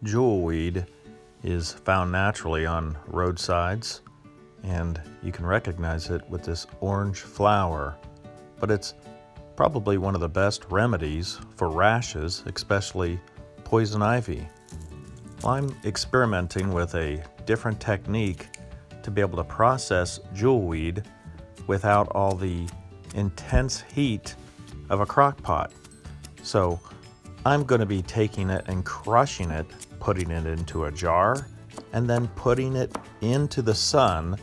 Jewelweed is found naturally on roadsides, and you can recognize it with this orange flower, but it's probably one of the best remedies for rashes, especially poison ivy. Well, I'm experimenting with a different technique to be able to process jewelweed without all the intense heat of a crock pot. So I'm going to be taking it and crushing it, putting it into a jar, and then putting it into the sun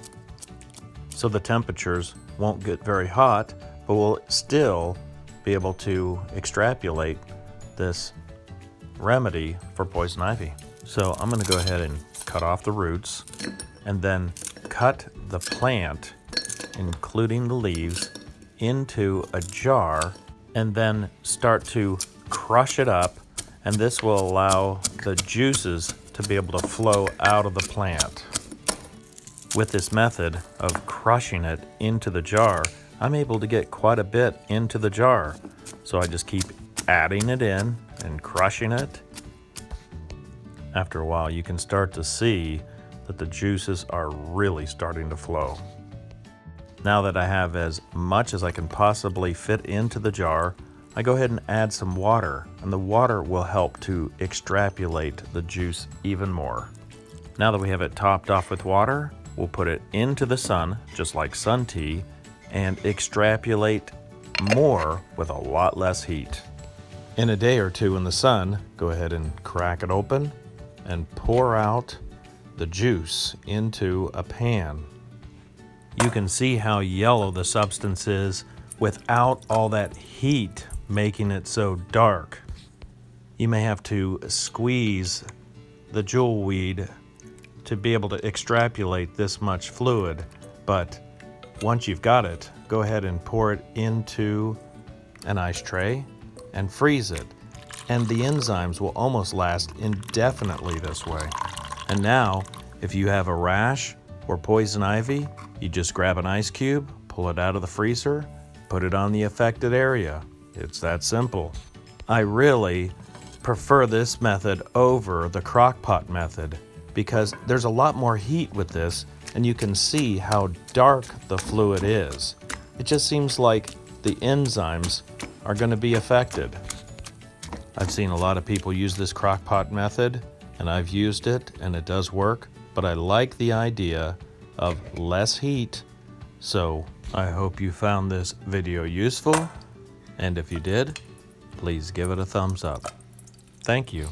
so the temperatures won't get very hot, but we'll still be able to extrapolate this remedy for poison ivy. So I'm going to go ahead and cut off the roots and then cut the plant, including the leaves, into a jar and then start to crush it up, and this will allow the juices to be able to flow out of the plant. With this method of crushing it into the jar, I'm able to get quite a bit into the jar. So I just keep adding it in and crushing it. After a while, you can start to see that the juices are really starting to flow. Now that I have as much as I can possibly fit into the jar, I go ahead and add some water, and the water will help to extrapolate the juice even more. Now that we have it topped off with water, we'll put it into the sun, just like sun tea, and extrapolate more with a lot less heat. In a day or two in the sun, go ahead and crack it open and pour out the juice into a pan. You can see how yellow the substance is without all that heat making it so dark. You may have to squeeze the jewelweed to be able to extrapolate this much fluid, but once you've got it, go ahead and pour it into an ice tray and freeze it. And the enzymes will almost last indefinitely this way. And now, if you have a rash or poison ivy, you just grab an ice cube, pull it out of the freezer, put it on the affected area. It's that simple. I really prefer this method over the crock pot method because there's a lot more heat with this, and you can see how dark the fluid is. It just seems like the enzymes are going to be affected. I've seen a lot of people use this crock pot method, and I've used it and it does work, but I like the idea of less heat. So I hope you found this video useful, and if you did, please give it a thumbs up. Thank you.